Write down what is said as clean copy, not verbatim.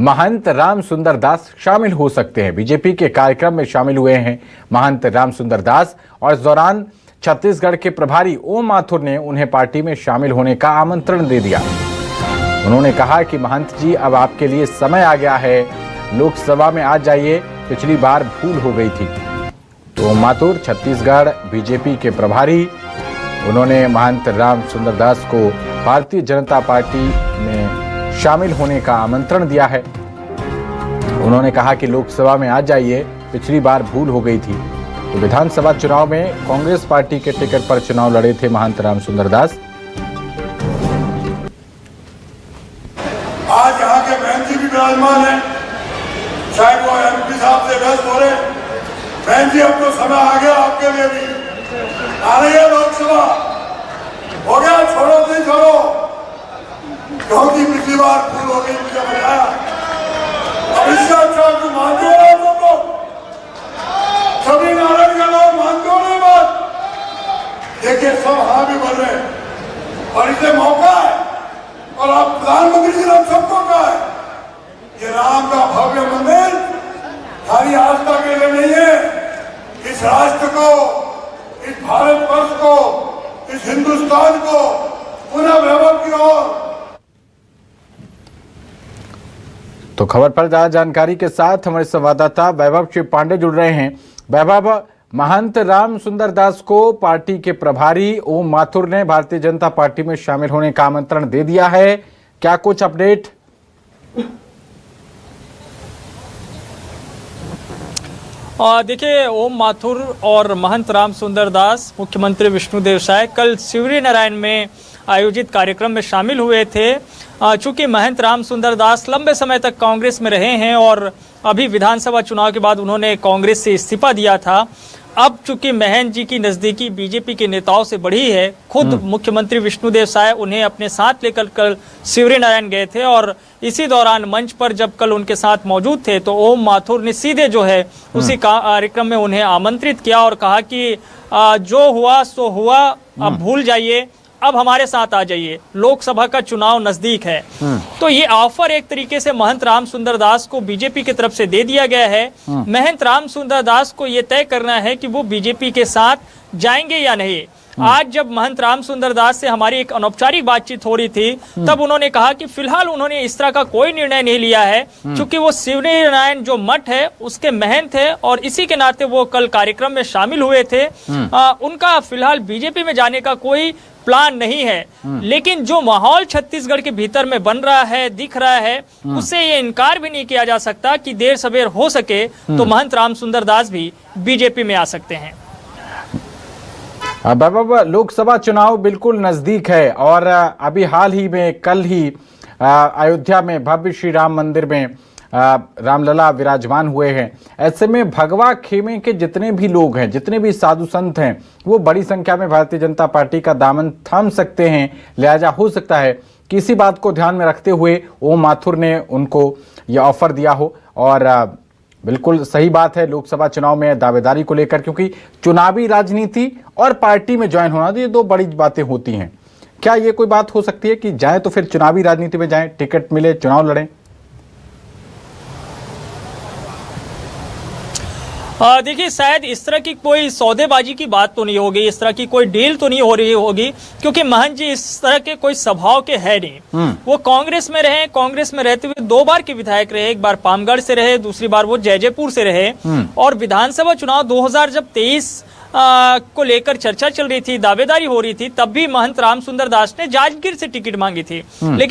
महंत राम सुंदर दास शामिल हो सकते हैं। बीजेपी के कार्यक्रम में शामिल हुए हैं महंत राम सुंदर दास और इस दौरान छत्तीसगढ़ के प्रभारी ओम माथुर ने उन्हें पार्टी में शामिल होने का आमंत्रण दे दिया। उन्होंने कहा कि महंत जी, अब आपके लिए समय आ गया है, लोकसभा में आ जाइए, पिछली बार भूल हो गई थी। तो ओम माथुर छत्तीसगढ़ बीजेपी के प्रभारी, उन्होंने महंत राम सुंदर दास को भारतीय जनता पार्टी में शामिल होने का आमंत्रण दिया है। उन्होंने कहा कि लोकसभा में आ जाइए, पिछली बार भूल हो गई थी। तो विधानसभा चुनाव में कांग्रेस पार्टी के टिकट पर चुनाव लड़े थे महंत राम सुंदर दास। आज यहाँ के बहन जी भी विराजमान है, शायद वो एमपी साहब से व्यस्त हो रहे। बहन जी, अब तो समय आ गया आपके लिए भी, आ रही है लोकसभा, हो गया, छोड़ो नहीं छोड़ो, क्योंकि पिछली बार भूल हो गई, मुझे बताया। अब इससे अच्छा तू मानते हो ना, तुम लोग सभी नारायण के लोग मानते हो ना बात। देखिए, सब हाँ भी बोल रहे हैं और इसे मौका है। और आप प्रधानमंत्री जी ने हम सबको कहा है, ये राम का भव्य मंदिर खाली आस्था के लिए नहीं है, इस राष्ट्र को, इस भारतवर्ष को, इस हिंदुस्तान को पुनः वैभव की ओर। तो खबर पर ज्यादा जानकारी के साथ हमारे संवाददाता वैभव शिव पांडे जुड़ रहे हैं। वैभव, महंत राम सुंदर दास को पार्टी के प्रभारी ओम माथुर ने भारतीय जनता पार्टी में शामिल होने का आमंत्रण दे दिया है, क्या कुछ अपडेट? देखिए, ओम माथुर और महंत राम सुंदर दास मुख्यमंत्री विष्णुदेव साय कल शिवरी नारायण में आयोजित कार्यक्रम में शामिल हुए थे। चूंकि महंत राम सुंदर दास लंबे समय तक कांग्रेस में रहे हैं और अभी विधानसभा चुनाव के बाद उन्होंने कांग्रेस से इस्तीफा दिया था। अब चूंकि महंत जी की नज़दीकी बीजेपी के नेताओं से बढ़ी है, खुद मुख्यमंत्री विष्णुदेव साय उन्हें अपने साथ लेकर कल शिवरी नारायण गए थे और इसी दौरान मंच पर जब कल उनके साथ मौजूद थे तो ओम माथुर ने सीधे जो है उसी कार्यक्रम में उन्हें आमंत्रित किया और कहा कि जो हुआ सो हुआ, अब भूल जाइए, अब हमारे साथ आ जाइए, लोकसभा का चुनाव नजदीक है। तो ये ऑफर एक तरीके से महंत राम सुंदर दास को बीजेपी की तरफ से दे दिया गया है। महंत राम सुंदर दास को ये तय करना है कि वो बीजेपी के साथ जाएंगे या नहीं। आज जब महंत राम सुंदर दास से हमारी एक अनौपचारिक बातचीत हो रही थी, तब उन्होंने कहा कि फिलहाल उन्होंने इस तरह का कोई निर्णय नहीं लिया है, क्योंकि वो शिवरी नारायण जो मठ है उसके महंत है और इसी के नाते वो कल कार्यक्रम में शामिल हुए थे। उनका फिलहाल बीजेपी में जाने का कोई प्लान नहीं है, लेकिन जो माहौल छत्तीसगढ़ के भीतर में बन रहा है, दिख रहा है, उससे ये इनकार भी नहीं किया जा सकता कि देर सवेर हो सके तो महंत राम सुंदर दास भी बीजेपी में आ सकते हैं। बाबा, लोकसभा चुनाव बिल्कुल नजदीक है और अभी हाल ही में कल ही अयोध्या में भव्य श्री राम मंदिर में रामलला विराजमान हुए हैं। ऐसे में भगवा खेमे के जितने भी लोग हैं, जितने भी साधु संत हैं, वो बड़ी संख्या में भारतीय जनता पार्टी का दामन थाम सकते हैं। लिहाजा हो सकता है कि इसी बात को ध्यान में रखते हुए ओम माथुर ने उनको ये ऑफर दिया हो। और बिल्कुल सही बात है, लोकसभा चुनाव में दावेदारी को लेकर, क्योंकि चुनावी राजनीति और पार्टी में ज्वाइन होना, ये दो बड़ी बातें होती हैं। क्या ये कोई बात हो सकती है कि जाए तो फिर चुनावी राजनीति में जाएं, टिकट मिले, चुनाव लड़ें? देखिए, शायद इस तरह की कोई सौदेबाजी की बात तो नहीं होगी, इस तरह की कोई डील तो नहीं हो रही होगी, क्योंकि महंत जी इस तरह के कोई स्वभाव के है नहीं। वो कांग्रेस में रहे, कांग्रेस में रहते हुए 2 बार के विधायक रहे, एक बार पामगढ़ से रहे, दूसरी बार वो जैजैपुर से रहे। और विधानसभा चुनाव 2023 को लेकर चर्चा चल रही थी, दावेदारी हो रही थी, तब भी महंत राम सुंदर दास ने जांजगीर से टिकट मांगी थी। लेकिन